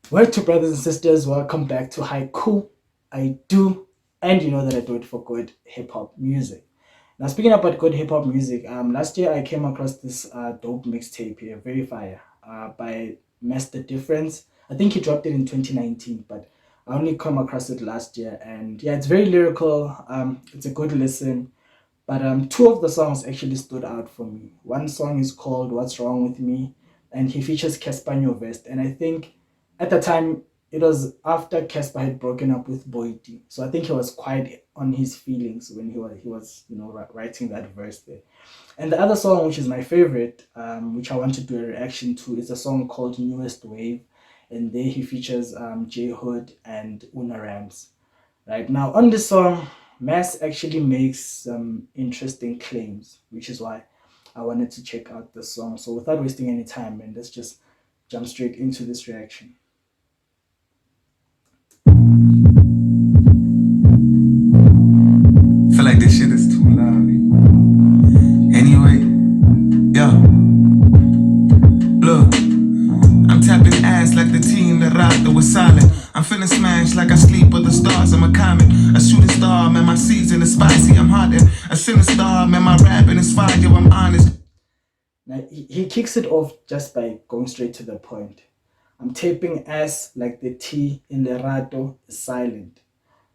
Word to brothers and sisters, welcome back to Haiku. I do, and you know that I do it for good hip hop music. Now, speaking about good hip hop music, last year I came across this dope mixtape here, very fire, by Master Difference. I think he dropped it in 2019, but I only come across it last year, and yeah, it's very lyrical. It's a good listen, but two of the songs actually stood out for me. One song is called "What's Wrong with Me," and he features Casper Vest, and I think at the time it was after Casper had broken up with Boyti, so I think he was quite on his feelings when he was writing that verse there. And the other song, which is my favorite, which I want to do a reaction to, is a song called "Newest Wave," and there he features JayHood and Una Rams. Right now, on this song, Mass actually makes some interesting claims, which is why I wanted to check out the song. So, without wasting any time, and let's just jump straight into this reaction. Feel like this shit is too loud. Anyway, yo, look, I'm tapping ass like the team that rocked that was silent. I'm feeling smashed like I sleep with the stars. I'm a comet, a shooting star, man. My season is spicy. I'm hot, a sinner star, man. My rapping is fire. Yo, I'm honest. Now, he kicks it off just by going straight to the point. I'm taping S like the T in Lerato is silent.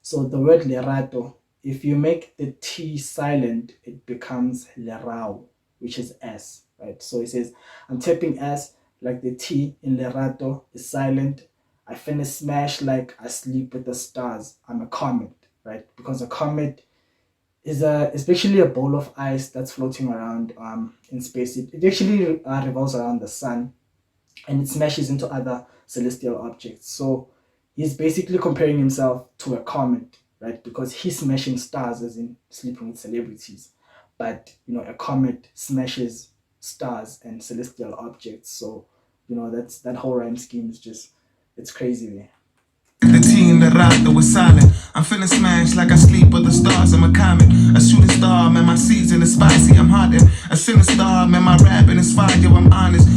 So the word Lerato, if you make the T silent, it becomes Lerao, which is S, right? So it says, I'm tapping S like the T in Lerato is silent. I finna smash like I sleep with the stars. I'm a comet, right? Because a comet is especially a ball of ice that's floating around in space. It actually revolves around the sun, and it smashes into other celestial objects. So he's basically comparing himself to a comet, right? Because he's smashing stars, as in sleeping with celebrities. But a comet smashes stars and celestial objects. So that's that whole rhyme scheme is just it's crazy there. The team that rocked that was silent. I'm feeling smashed like I sleep with the stars. I'm a comet, a shooting star, man. My season is spicy. I'm hot, a sinner star, man. My rapping is fire. Yo, I'm honest.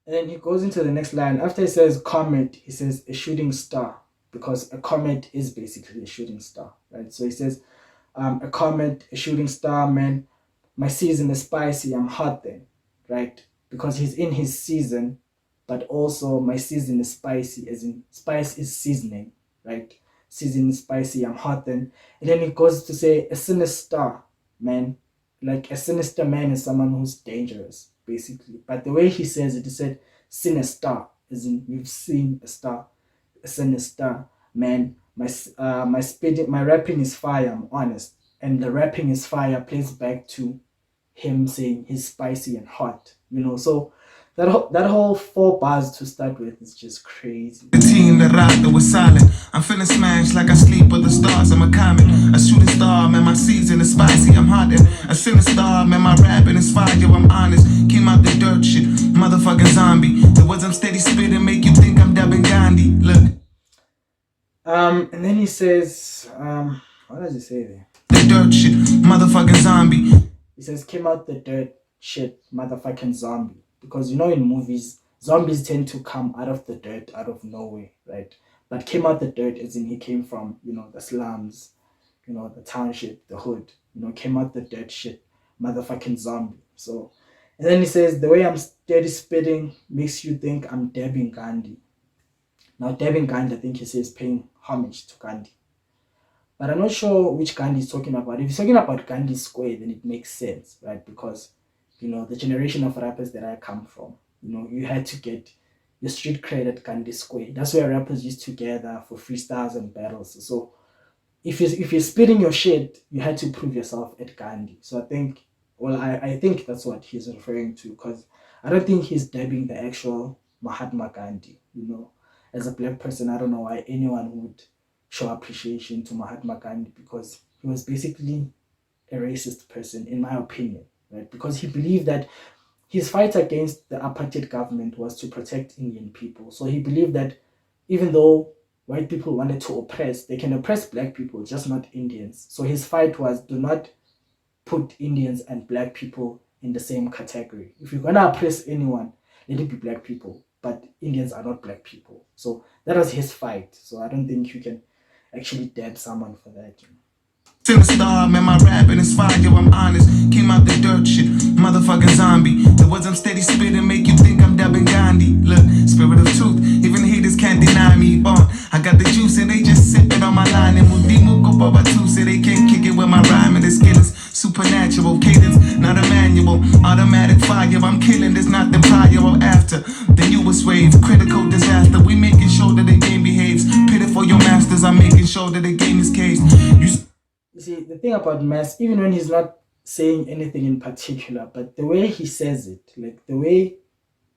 And then he goes into the next line. After he says comet, he says a shooting star, because a comet is basically a shooting star, right? So he says, a comet, a shooting star, man. My season is spicy. I'm hot then, right? Because he's in his season, but also my season is spicy, as in spice is seasoning, right? Season is spicy. I'm hot then. And then he goes to say a sinister man. Like a sinister man is someone who's dangerous, basically. But the way he says it, he said sinister, as in you've seen a star, a sinister man. My spitting, my rapping is fire. I'm honest, and the rapping is fire plays back to him saying he's spicy and hot. So that whole four bars to start with is just crazy. The team that rocked that was silent. I'm feeling smashed like I sleep with the stars. I'm a comet, a shooting star, man. My season is spicy. I'm hot, a sinner star, man. My rapping is fire. Yo, I'm honest. Came out the dirt shit, motherfucking zombie. The words I'm steady spitting make you think I'm dabbing Gandhi. Look. And then he says, what does he say there? The dirt shit, motherfucking zombie. He says, came out the dirt shit, motherfucking zombie. Because in movies, zombies tend to come out of the dirt, out of nowhere, right? But came out the dirt as in he came from, the slums, the township, the hood, came out the dirt shit, motherfucking zombie. So, and then he says, the way I'm steady spitting makes you think I'm dabbing Gandhi. Now, dabbing Gandhi, I think he says paying homage to Gandhi. But I'm not sure which Gandhi he's talking about. If he's talking about Gandhi Square, then it makes sense, right? Because, the generation of rappers that I come from, you had to get your street cred at Gandhi Square. That's where rappers used to gather for freestyles and battles. So if you're spitting your shit, you had to prove yourself at Gandhi. So I think that's what he's referring to, because I don't think he's dabbing the actual Mahatma Gandhi. As a black person, I don't know why anyone would show appreciation to Mahatma Gandhi, because he was basically a racist person, in my opinion, right? Because he believed that his fight against the apartheid government was to protect Indian people. So he believed that even though white people wanted to oppress, they can oppress black people, just not Indians. So his fight was, do not put Indians and black people in the same category. If you're gonna oppress anyone, let it be black people. but Indians are not black people. So that was his fight. So I don't think you can actually dab someone for that. Still a star, man, my rapping is fire, I'm honest. Came out the dirt shit, motherfucking zombie. The words I'm steady spitting make you think I'm dubbing Gandhi. Look, spirit of truth, even haters can't deny me. I got the juice and they just sipping on my line. And Mudimu go baba too, say they can't kick it with my rhyme and the skill is supernatural. Cadence, not a manual, automatic fire. I'm killing, there's nothing prior or after. The newest wave, critical disaster. We making sure that the game behaves. Pity for your masters, I'm making sure that the game is cased. You see, the thing about Mass, even when he's not saying anything in particular, but the way he says it, like the way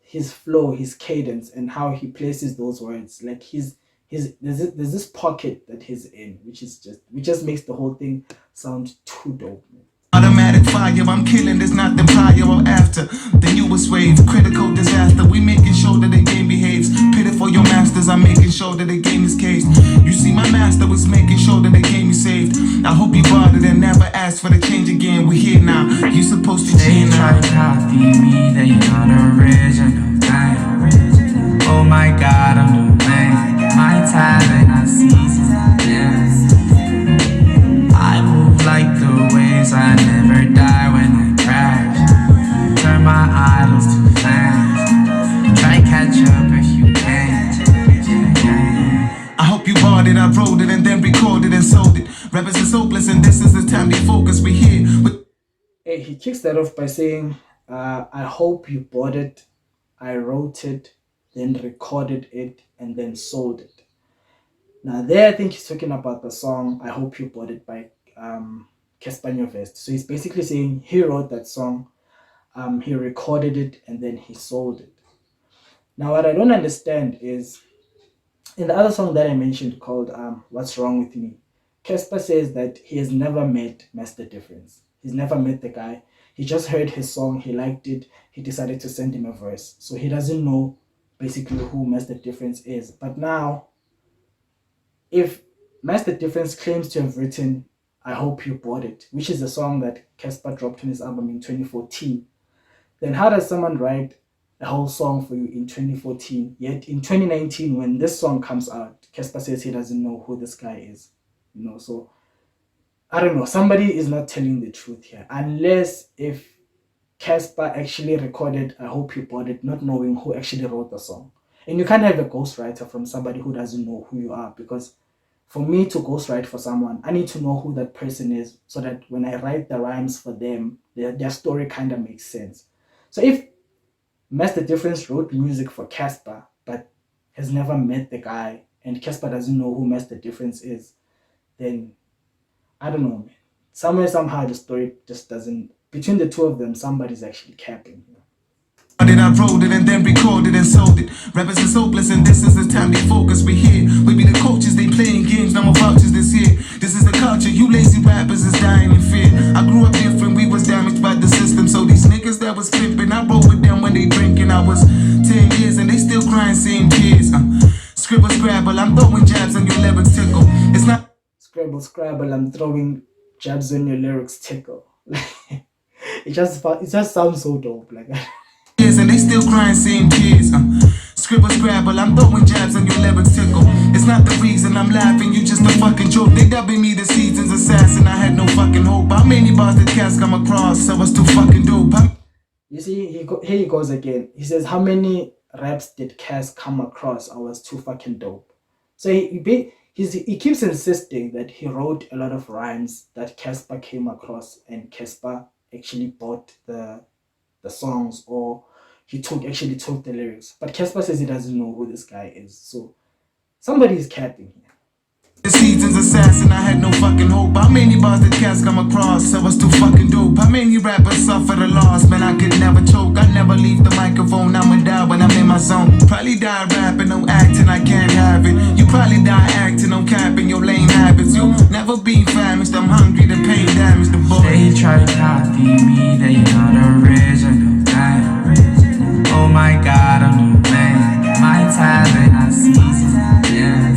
his flow, his cadence, and how he places those words, like there's this pocket that he's in, which just makes the whole thing sound too dope, man. Automatic fire, I'm killing, there's nothing prior or after. The newest wave, critical disaster. We making sure that the game behaves. Pity for your masters, I'm making sure that the game is cased. You see, my master was making sure that the game is saved. I hope you bought it and never asked for the change again. We're here now, you supposed to change now. They try to copy me, they not original. Dang. Oh my God, I'm the man. My talent, I seize it. I move like the waves, I never die when I crash. Turn my idols to flash. Try catch up if you can. I hope you bought it, I wrote it and then recorded and sold it. Rappers is hopeless and this is the time they focus. We here with. Hey, he kicks that off by saying, I hope you bought it, I wrote it, then recorded it, and then sold it. Now there I think he's talking about the song I Hope You Bought It by Casper Nyovest. So he's basically saying he wrote that song, he recorded it, and then he sold it. Now what I don't understand is, in the other song that I mentioned called What's Wrong With Me, Casper says that he has never met Master Difference. He's never met the guy. He just heard his song, he liked it, he decided to send him a verse. So he doesn't know basically who Master Difference is. But now, if Master Difference claims to have written I Hope You Bought It, which is a song that Casper dropped on his album in 2014, then how does someone write a whole song for you in 2014, yet in 2019 when this song comes out, Casper says he doesn't know who this guy is? So I don't know, somebody is not telling the truth here, unless if Casper actually recorded I Hope You Bought It not knowing who actually wrote the song. And you can't have a ghostwriter from somebody who doesn't know who you are, because for me to ghostwrite for someone, I need to know who that person is so that when I write the rhymes for them, their story kind of makes sense. So if Master Difference wrote music for Casper but has never met the guy and Casper doesn't know who Master Difference is, then I don't know, man. Somewhere, somehow the story just doesn't, between the two of them, somebody's actually capping. I wrote it and then recorded and sold it. Rappers is hopeless and this is the time they focus. We here, we be the coaches, they playing games, no more vouchers this year. This is the culture, you lazy rappers is dying in fear. I grew up different, we was damaged by the system. So these niggas that was flipping, I roll with them when they drinking. I was 10 years and they still crying, same tears. Scribble, scrabble, I'm throwing jabs on your lyrics tickle. It's not Scrabble, scrabble, I'm throwing jabs on your lyrics tickle. it just sounds so dope. Like and they still crying, same tears. Scribble, scrabble, I'm throwing jabs on your lyrics tickle. It's not the reason I'm laughing, you just a fucking joke. They dubbing me the season's assassin, I had no fucking hope. How many bars did Cass come across? I was too fucking dope. You see, here he goes again. He says, how many raps did Cass come across? I was too fucking dope. So he keeps insisting that he wrote a lot of rhymes that Casper came across and Casper actually bought the songs, or he actually took the lyrics. But Casper says he doesn't know who this guy is. So somebody is capping here. The season's assassin, I had no fucking hope. How many bars did Cass come across? I was too fucking dope. How many rappers suffered a loss? Man, I could never choke. I never leave the microphone. I'ma die when I'm in my zone. Probably die rapping, no acting, I can't have it. You probably die acting, no capping your lame habits. You never be famished, I'm hungry, the pain damaged the boy. They try to copy me, they not original. Dang. Oh my God, I'm the man. My talent, I seize it. Yeah.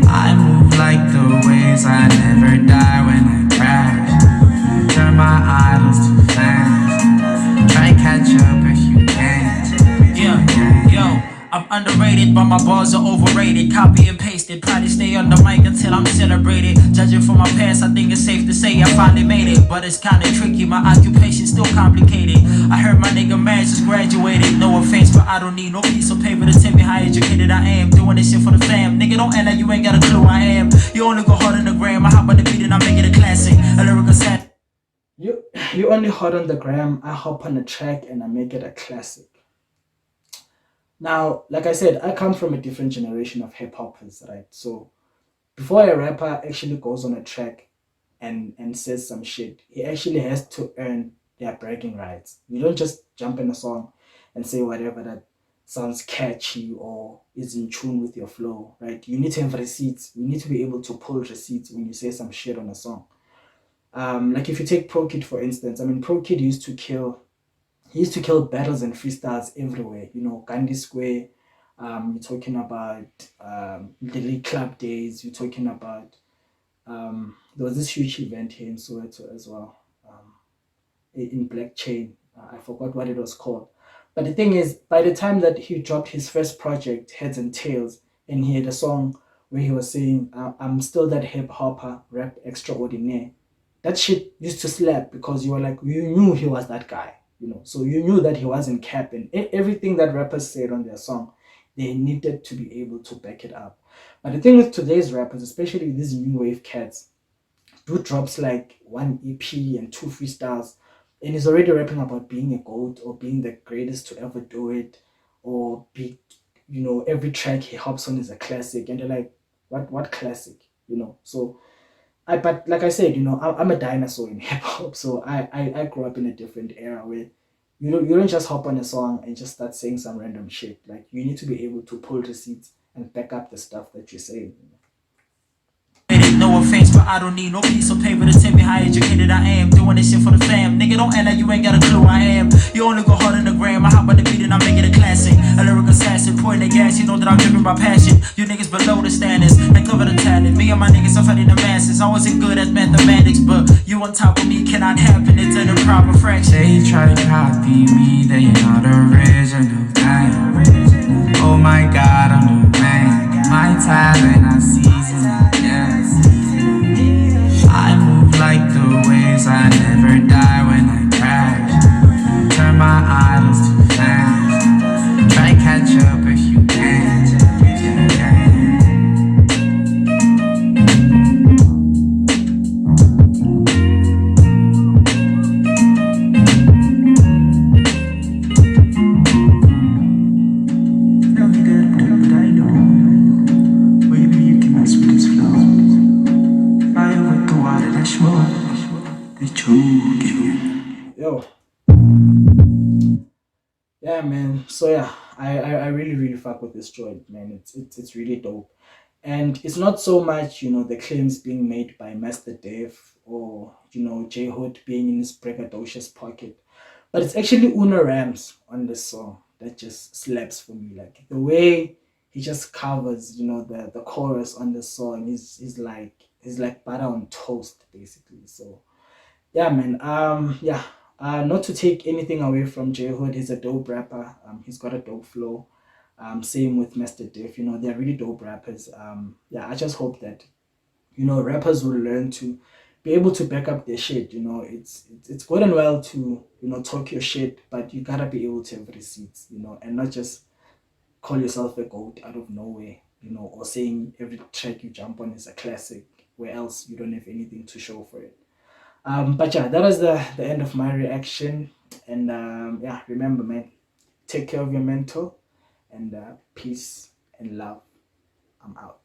I move like the waves, I never die when I crash. Turn my idols to flash. Try catch up if you can. Yeah. I'm underrated, but my bars are overrated. Copy and pasted, probably stay on the mic until I'm celebrated. Judging from my past, I think it's safe to say I finally made it. But it's kinda tricky, my occupation's still complicated. I heard my nigga Mads just graduated. No offense, but I don't need no piece of paper to tell me how educated I am. Doing this shit for the fam. Nigga, don't act like you ain't got a clue I am. You only go hard on the gram. I hop on the beat and I make it a classic. A lyrical set. You only hot on the gram, I hop on a track and I make it a classic. Now, like I said, I come from a different generation of hip hoppers, right? So before a rapper actually goes on a track and says some shit, he actually has to earn their bragging rights. You don't just jump in a song and say whatever that sounds catchy or is in tune with your flow, right? You need to have receipts. You need to be able to pull receipts when you say some shit on a song. Like if you take Pro Kid for instance, I mean Pro Kid used to kill battles and freestyles everywhere. You know, Gandhi Square. You're talking about the League Club days. You're talking about there was this huge event here in Soweto as well, in Black Chain. I forgot what it was called. But the thing is, by the time that he dropped his first project, Heads and Tails, and he had a song where he was saying, "I'm still that hip hopper, rap extraordinaire." That shit used to slap because you were like, you knew he was that guy, you know. So you knew that he wasn't capping. Everything that rappers said on their song, they needed to be able to back it up. But the thing with today's rappers, especially these new wave cats, do drops like one EP and two freestyles, and he's already rapping about being a goat or being the greatest to ever do it, or be, you know, every track he hops on is a classic, and they're like, what classic, you know? So but like I said, you know, I'm a dinosaur in hip hop, so I grew up in a different era where you don't just hop on a song and just start saying some random shit. Like you need to be able to pull receipts and back up the stuff that you're saying. No offense, but I don't need no piece of paper to tell me how educated I am. Doing this shit for the fam. Nigga, don't act like you ain't got a clue I am. You only go hard on the gram. I hop on the beat and I make it a classic. A lyrical assassin, pouring the gas. You know that I'm driven by passion. You niggas below the standards. They cover the talent. Me and my niggas are fighting the masses. I wasn't good at mathematics, but you on top of me cannot happen. It's an improper fraction. They try to copy me, they not original. Oh my God, I'm the man. My talent, I season. Yes. I move like the waves, I never die when I crash. Turn my idols to fans. Try catch up if you can. Yo. Yeah, man. So yeah, I really fuck with this joint, man. It's really dope. And it's not so much, you know, the claims being made by Master Def or, you know, JayHood being in his braggadocious pocket. But it's actually Una Rams on this song that just slaps for me. Like the way he just covers, you know, the chorus on the song is like butter on toast, basically. So yeah, man. Yeah. Not to take anything away from JayHood, he's a dope rapper. He's got a dope flow. Same with Master Def. You know, they're really dope rappers. Yeah, I just hope that, you know, rappers will learn to be able to back up their shit. You know, it's good and well to, you know, talk your shit, but you gotta be able to have receipts. You know, and not just call yourself a goat out of nowhere. You know, or saying every track you jump on is a classic, where else you don't have anything to show for it. But yeah, that was the end of my reaction. And yeah, remember, man, take care of your mental, and peace and love. I'm out.